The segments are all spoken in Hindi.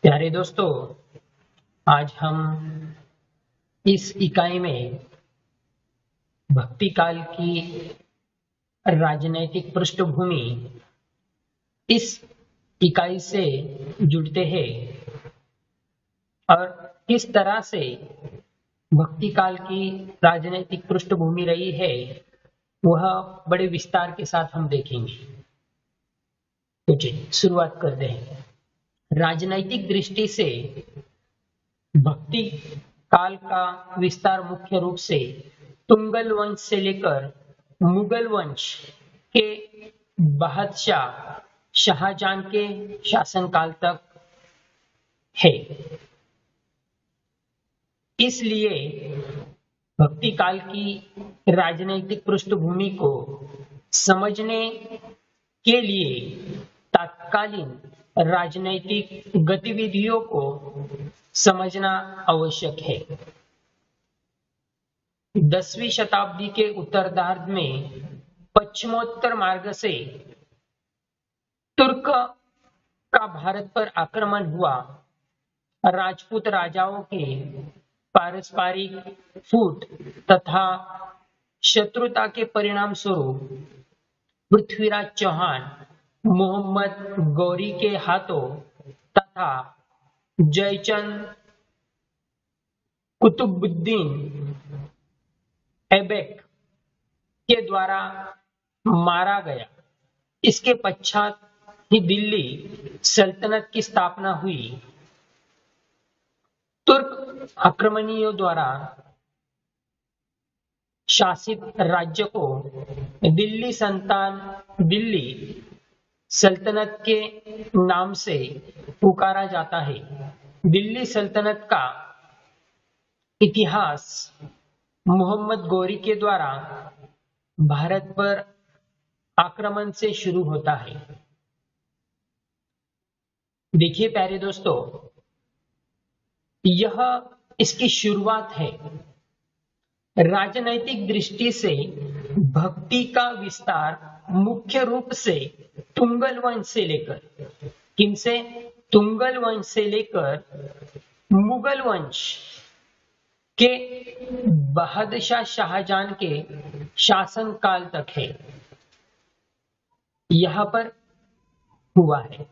प्यारे दोस्तों, आज हम इस इकाई में भक्ति काल की राजनैतिक पृष्ठभूमि इस इकाई से जुड़ते हैं और किस तरह से भक्ति काल की राजनैतिक पृष्ठभूमि रही है वह बड़े विस्तार के साथ हम देखेंगे। तो चलिए शुरुआत करते हैं। राजनैतिक दृष्टि से भक्ति काल का विस्तार मुख्य रूप से तुंगल वंश से लेकर मुगल वंश के बादशाह शाहजहां के शासनकाल तक है। इसलिए भक्ति काल की राजनैतिक पृष्ठभूमि को समझने के लिए तत्कालीन राजनैतिक गतिविधियों को समझना आवश्यक है। 10वीं शताब्दी के उत्तरार्ध में पश्चिमोत्तर मार्ग से तुर्क का भारत पर आक्रमण हुआ। राजपूत राजाओं के पारस्परिक फूट तथा शत्रुता के परिणाम स्वरूप पृथ्वीराज चौहान मोहम्मद गौरी के हाथों तथा जयचंद कुतुबुद्दीन ऐबक के द्वारा मारा गया। इसके पश्चात ही दिल्ली सल्तनत की स्थापना हुई। तुर्क आक्रमणियों द्वारा शासित राज्य को दिल्ली सल्तनत के नाम से पुकारा जाता है। दिल्ली सल्तनत का इतिहास मोहम्मद गौरी के द्वारा भारत पर आक्रमण से शुरू होता है। देखिए प्यारे दोस्तों, यह इसकी शुरुआत है। राजनैतिक दृष्टि से भक्ति का विस्तार मुख्य रूप से तुंगल वंश से लेकर किनसे तुंगल वंश से लेकर मुगल वंश के बादशाह शाहजहां के शासन काल तक है, यहां पर हुआ है।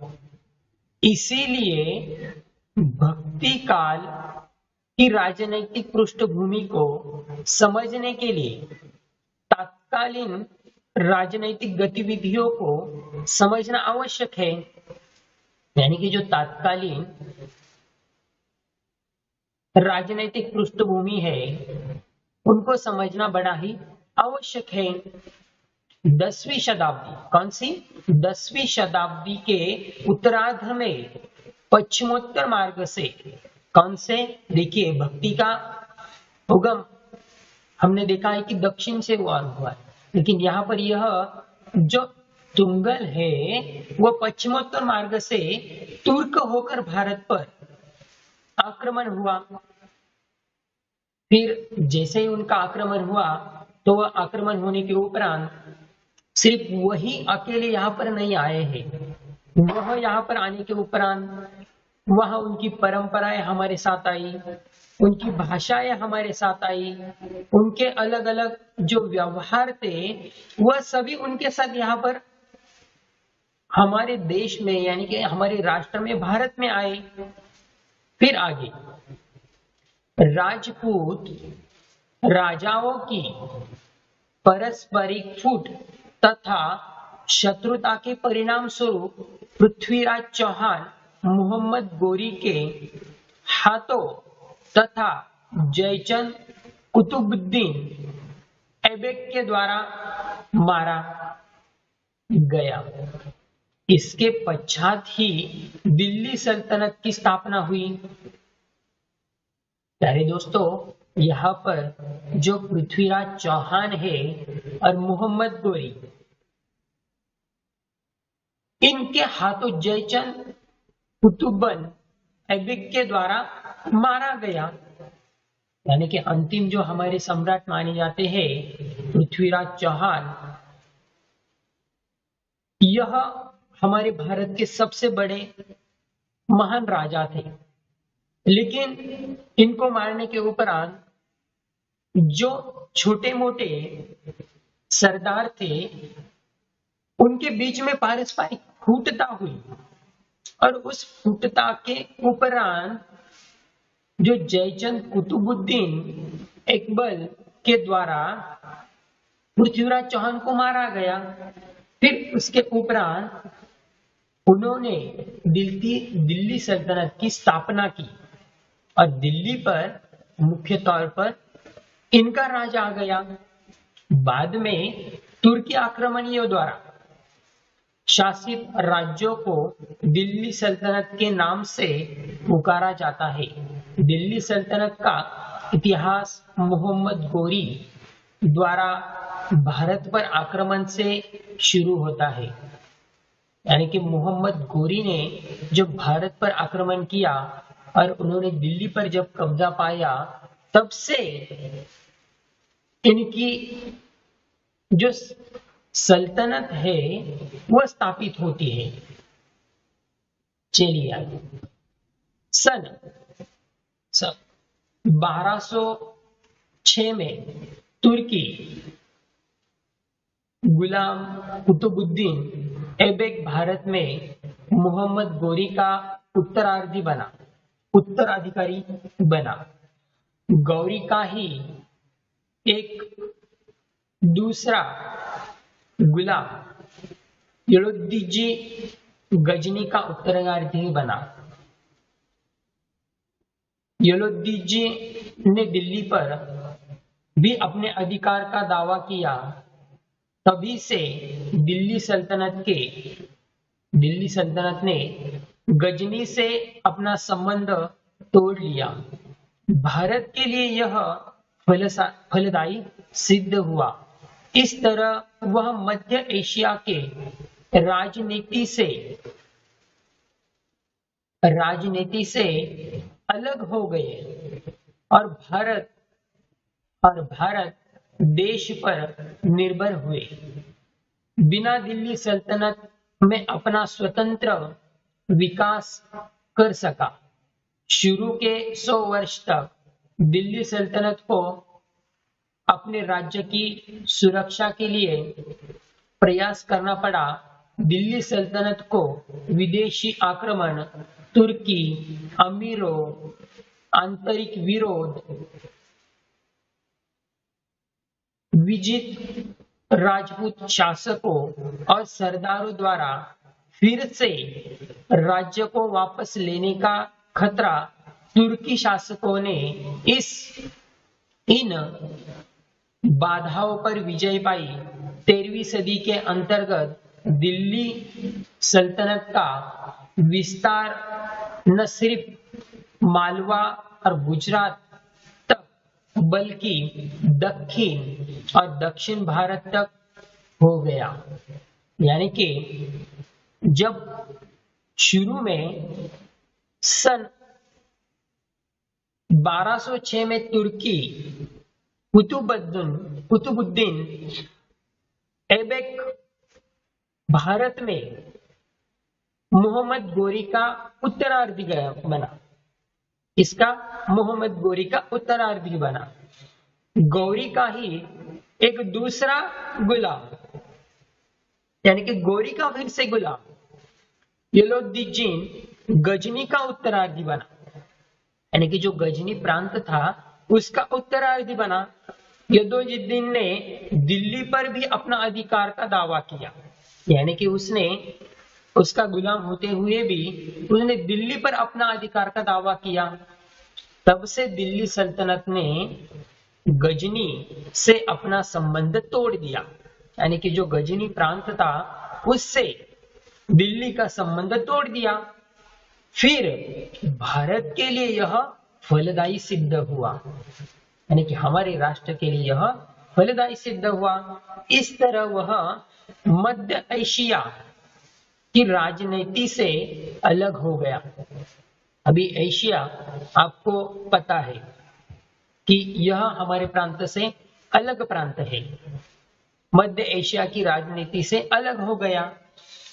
इसीलिए भक्ति काल की राजनैतिक पृष्ठभूमि को समझने के लिए तत्कालीन राजनैतिक गतिविधियों को समझना आवश्यक है। यानी कि जो तत्कालीन राजनैतिक पृष्ठभूमि है उनको समझना बड़ा ही आवश्यक है। 10वीं शताब्दी, कौन सी 10वीं शताब्दी के उत्तरार्ध में पश्चिमोत्तर मार्ग से, कौन से, देखिए भक्ति का उगम हमने देखा है कि दक्षिण से हुआ है, लेकिन यहाँ पर यह जो तुंगल है वह पश्चिमोत्तर मार्ग से तुर्क होकर भारत पर आक्रमण हुआ। फिर जैसे ही उनका आक्रमण हुआ तो वह आक्रमण होने के उपरांत सिर्फ वही अकेले यहाँ पर नहीं आए हैं, वह यहाँ पर आने के उपरांत वहां उनकी परंपराएं हमारे साथ आई, उनकी भाषाएं हमारे साथ आई, उनके अलग अलग जो व्यवहार थे वह सभी उनके साथ यहाँ पर हमारे देश में यानी कि हमारे राष्ट्र में भारत में आए। फिर आगे राजपूत राजाओं की पारस्परिक फूट तथा शत्रुता के परिणाम स्वरूप पृथ्वीराज चौहान मोहम्मद गौरी के हाथों तथा जयचंद कुतुबुद्दीन ऐबक के द्वारा मारा गया। इसके पश्चात ही दिल्ली सल्तनत की स्थापना हुई। प्यारे दोस्तों, यहाँ पर जो पृथ्वीराज चौहान है और मोहम्मद गौरी, इनके हाथों जयचंद कुतुबन ऐबक के द्वारा मारा गया। यानी कि अंतिम जो हमारे सम्राट माने जाते हैं पृथ्वीराज चौहान, यह हमारे भारत के सबसे बड़े महान राजा थे, लेकिन इनको मारने के उपरांत जो छोटे मोटे सरदार थे उनके बीच में पारस्परिक फूटता हुई, और उस फूटता के उपरांत जो जयचंद कुतुबुद्दीन इकबल के द्वारा पृथ्वीराज चौहान को मारा गया। फिर उसके उपरांत उन्होंने दिल्ली सल्तनत की स्थापना की और दिल्ली पर मुख्य तौर पर इनका राज आ गया। बाद में तुर्की आक्रमणियों द्वारा शासित राज्यों को दिल्ली सल्तनत के नाम से पुकारा जाता है। दिल्ली सल्तनत का इतिहास मोहम्मद गोरी द्वारा भारत पर आक्रमण से शुरू होता है। यानी कि मोहम्मद गोरी ने जब भारत पर आक्रमण किया और उन्होंने दिल्ली पर जब कब्जा पाया, तब से इनकी जो सल्तनत है वह स्थापित होती है। चलिए आगे। सन 1206 में तुर्की गुलाम कुतुबुद्दीन ऐबक भारत में मोहम्मद गोरी का उत्तराधिकारी बना। गौरी का ही एक दूसरा गुलाम यलुद्दीजी गजनी का उत्तराधिकारी बना। यलुद्दीजी ने दिल्ली पर भी अपने अधिकार का दावा किया। तभी से दिल्ली सल्तनत ने गजनी से अपना संबंध तोड़ लिया। भारत के लिए यह फलदायी सिद्ध हुआ। इस तरह वह मध्य एशिया के राजनीति से अलग हो गए और भारत देश पर निर्भर हुए। बिना दिल्ली सल्तनत में अपना स्वतंत्र विकास कर सका। शुरू के 100 वर्ष तक दिल्ली सल्तनत को अपने राज्य की सुरक्षा के लिए प्रयास करना पड़ा। दिल्ली सल्तनत को विदेशी आक्रमण, तुर्की अमीरों, आंतरिक विरोध, विजित राजपूत शासकों और सरदारों द्वारा फिर से राज्य को वापस लेने का खतरा तुर्की शासकों ने इन बाधाओं पर विजय पाई। 13वीं सदी के अंतर्गत दिल्ली सल्तनत का विस्तार न सिर्फ मालवा और गुजरात तक बल्कि दक्षिण भारत तक हो गया। यानी कि जब शुरू में सन 1206 में तुर्की कुतुबुद्दीन ऐबक भारत में मोहम्मद गोरी का उत्तराधिकारी बना। इसका मोहम्मद गोरी का उत्तराधिकारी बना। गौरी का ही एक दूसरा गुलाम, यानी कि गोरी का फिर से गुलाम यलुद्दीन गजनी का उत्तराधिकारी बना। यानी कि जो गजनी प्रांत था उसका उत्तराधिकारी बना। यलुद्दीन ने दिल्ली पर भी अपना अधिकार का दावा किया। यानी कि उसका गुलाम होते हुए भी उसने दिल्ली पर अपना अधिकार का दावा किया। तब से दिल्ली सल्तनत ने गजनी से अपना संबंध तोड़ दिया। यानी कि जो गजनी प्रांत था उससे दिल्ली का संबंध तोड़ दिया। फिर भारत के लिए यह फलदायी सिद्ध हुआ। यानी कि हमारे राष्ट्र के लिए यह फलदायी सिद्ध हुआ। इस तरह वह मध्य एशिया की राजनीति से अलग हो गया। अभी एशिया आपको पता है कि यह हमारे प्रांत से अलग प्रांत है। मध्य एशिया की राजनीति से अलग हो गया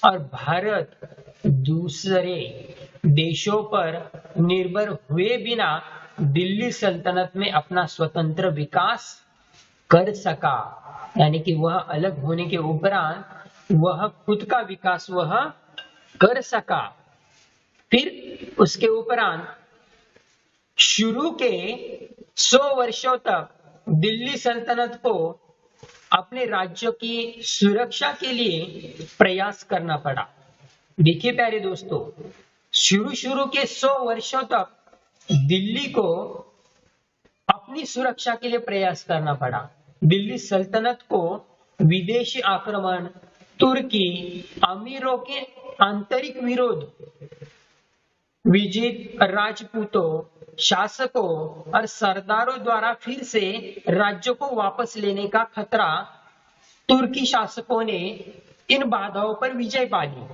और भारत दूसरे देशों पर निर्भर हुए बिना दिल्ली सल्तनत में अपना स्वतंत्र विकास कर सका। यानी कि वह अलग होने के उपरांत वह खुद का विकास वह कर सका। फिर उसके उपरांत शुरू के 100 वर्षों तक दिल्ली सल्तनत को अपने राज्य की सुरक्षा के लिए प्रयास करना पड़ा। देखिए प्यारे दोस्तों, शुरू के 100 वर्षों तक दिल्ली को अपनी सुरक्षा के लिए प्रयास करना पड़ा। दिल्ली सल्तनत को विदेशी आक्रमण, तुर्की, अमीरों के आंतरिक विरोध, विजित राजपूतों, शासकों और सरदारों द्वारा फिर से राज्य को वापस लेने का खतरा। तुर्की शासकों ने इन बाधाओं पर विजय पा ली।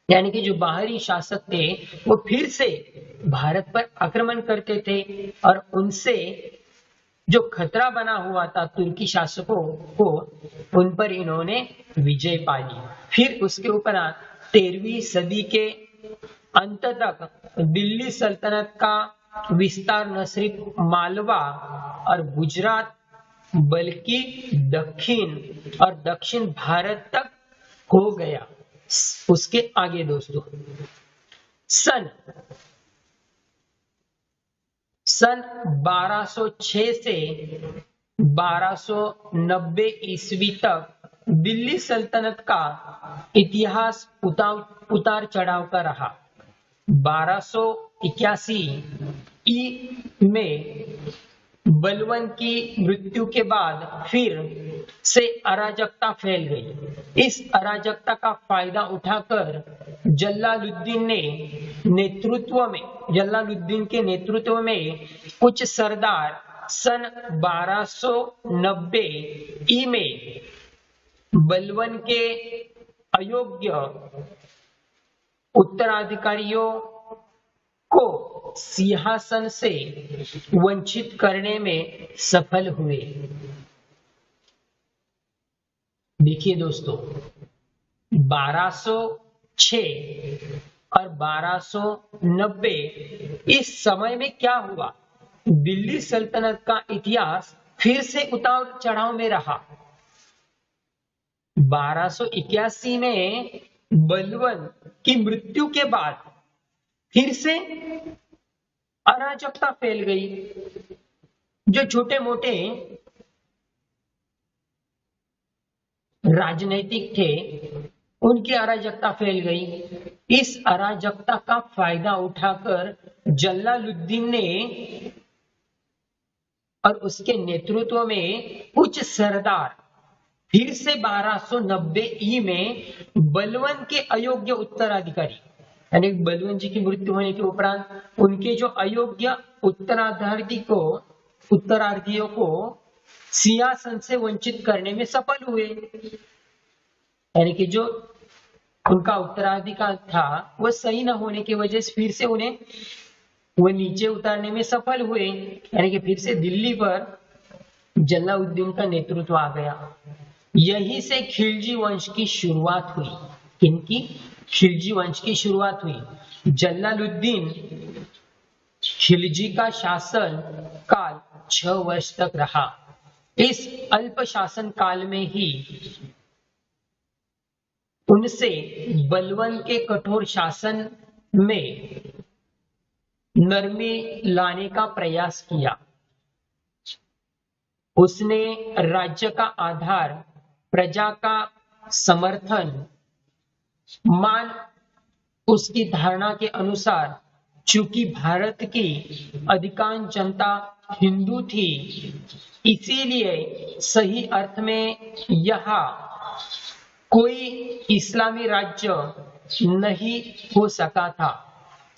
यानी कि जो बाहरी शासक थे वो फिर से भारत पर आक्रमण करते थे और उनसे जो खतरा बना हुआ था तुर्की शासकों को, उन पर इन्होंने विजय पा ली। फिर उसके उपरांत 13वीं सदी के अंत तक दिल्ली सल्तनत का विस्तार न सिर्फ मालवा और गुजरात बल्कि दक्षिण भारत तक हो गया। उसके आगे दोस्तों सन 1206 से 1290 ईस्वी तक दिल्ली सल्तनत का इतिहास उतार चढ़ाव का रहा। 1281 में बलवन की मृत्यु के बाद फिर से अराजकता फैल गई। इस अराजकता का फायदा उठाकर जलालुद्दीन के नेतृत्व में कुछ सरदार सन 1290 में बलवन के अयोग्य उत्तराधिकारियों को सिंहासन से वंचित करने में सफल हुए। देखिए दोस्तों, 1206 और 1290 इस समय में क्या हुआ? दिल्ली सल्तनत का इतिहास फिर से उतार चढ़ाव में रहा। 1281 में बलवन की मृत्यु के बाद फिर से अराजकता फैल गई। जो छोटे मोटे राजनीतिक थे उनकी अराजकता फैल गई। इस अराजकता का फायदा उठाकर जलालुद्दीन ने और उसके नेतृत्व में कुछ सरदार फिर से 1290 में बलवन के अयोग्य उत्तराधिकारी, यानी बलवन जी की मृत्यु होने के उपरांत उनके जो अयोग्य उत्तरार्थियों को सिंहासन से वंचित करने में सफल हुए। यानी कि जो उनका उत्तराधिकार था वो सही न होने की वजह से फिर से उन्हें वो नीचे उतारने में सफल हुए। यानी कि फिर से दिल्ली पर जलालुद्दीन का नेतृत्व आ गया। यहीं से खिलजी वंश की शुरुआत हुई। किनकी? खिलजी वंश की शुरुआत हुई। जलालुद्दीन खिलजी का शासन काल 6 वर्ष तक रहा। इस अल्प शासन काल में ही उनसे बलवन के कठोर शासन में नरमी लाने का प्रयास किया। उसने राज्य का आधार, प्रजा का समर्थन, मान उसकी धारणा के अनुसार, चूंकि भारत की अधिकांश जनता हिंदू थी, इसीलिए सही अर्थ में यहाँ कोई इस्लामी राज्य नहीं हो सका था।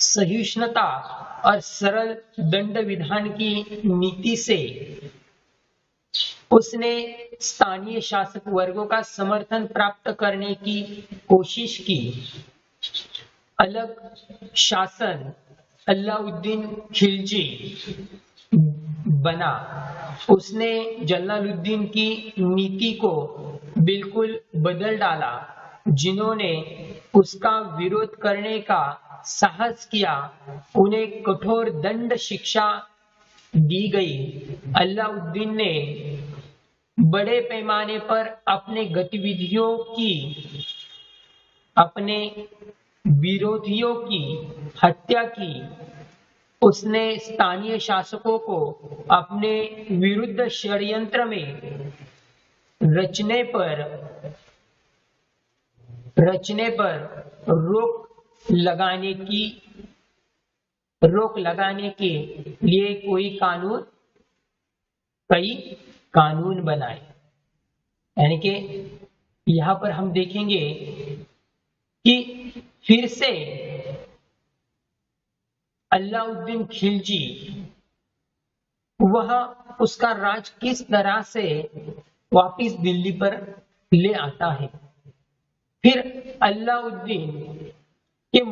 सहिष्णुता और सरल दंड विधान की नीति से उसने स्थानीय शासक वर्गों का समर्थन प्राप्त करने की कोशिश की। अलग शासन अलाउद्दीन खिलजी बना। उसने जलालुद्दीन की नीति को बिल्कुल बदल डाला। जिन्होंने उसका विरोध करने का साहस किया, उन्हें कठोर दंड शिक्षा दी गई। अलाउद्दीन ने बड़े पैमाने पर अपने गतिविधियों की, अपने विरोधियों की हत्या की। उसने स्थानीय शासकों को अपने विरुद्ध षड्यंत्र में रचने पर रोक लगाने के लिए कई कानून बनाए। यानी कि यहां पर हम देखेंगे कि फिर से अलाउद्दीन खिलजी वह उसका राज किस तरह से वापिस दिल्ली पर ले आता है। फिर अलाउद्दीन के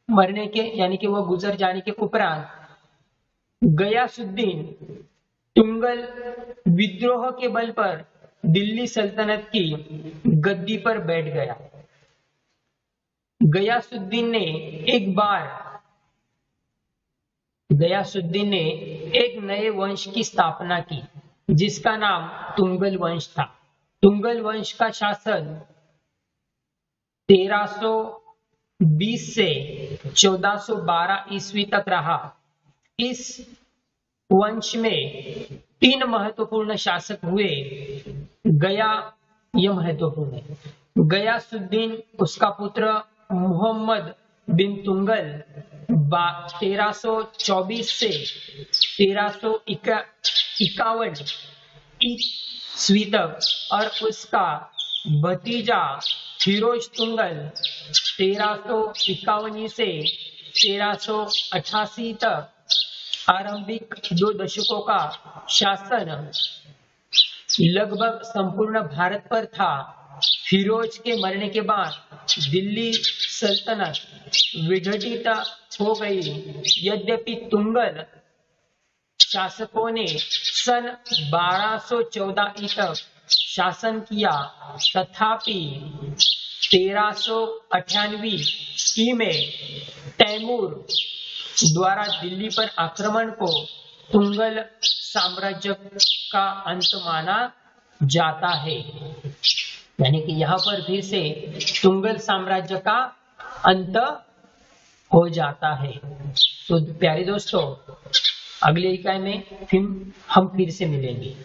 मरने के यानी कि वह गुजर जाने के उपरांत गयासुद्दीन तुंगल विद्रोह के बल पर दिल्ली सल्तनत की गद्दी पर बैठ गया। गयासुद्दीन ने एक नए वंश की स्थापना की जिसका नाम तुंगल वंश था। तुंगल वंश का शासन 1320 से 1412 ईस्वी तक रहा। इस वंश में 3 महत्वपूर्ण शासक हुए। यह महत्वपूर्ण है। गयासुद्दीन, उसका पुत्र मोहम्मद बिन तुंगल 1324 से 1351 ईस्वी तक, और उसका भतीजा फिरोज तुंगल 1351 से 1388 तक। आरंभिक 2 दशकों का शासन लगभग संपूर्ण भारत पर था। फिरोज के मरने के बाद दिल्ली सल्तनत विघटित हो गई। यद्यपि तुंगल शासकों ने सन 1214 तक शासन किया, तथापि 1398 ईस्वी में तैमूर द्वारा दिल्ली पर आक्रमण को तुंगल साम्राज्य का अंत माना जाता है। यानी कि यहाँ पर फिर से तुंगल साम्राज्य का अंत हो जाता है। तो प्यारे दोस्तों, अगले इकाई में हम फिर से मिलेंगे।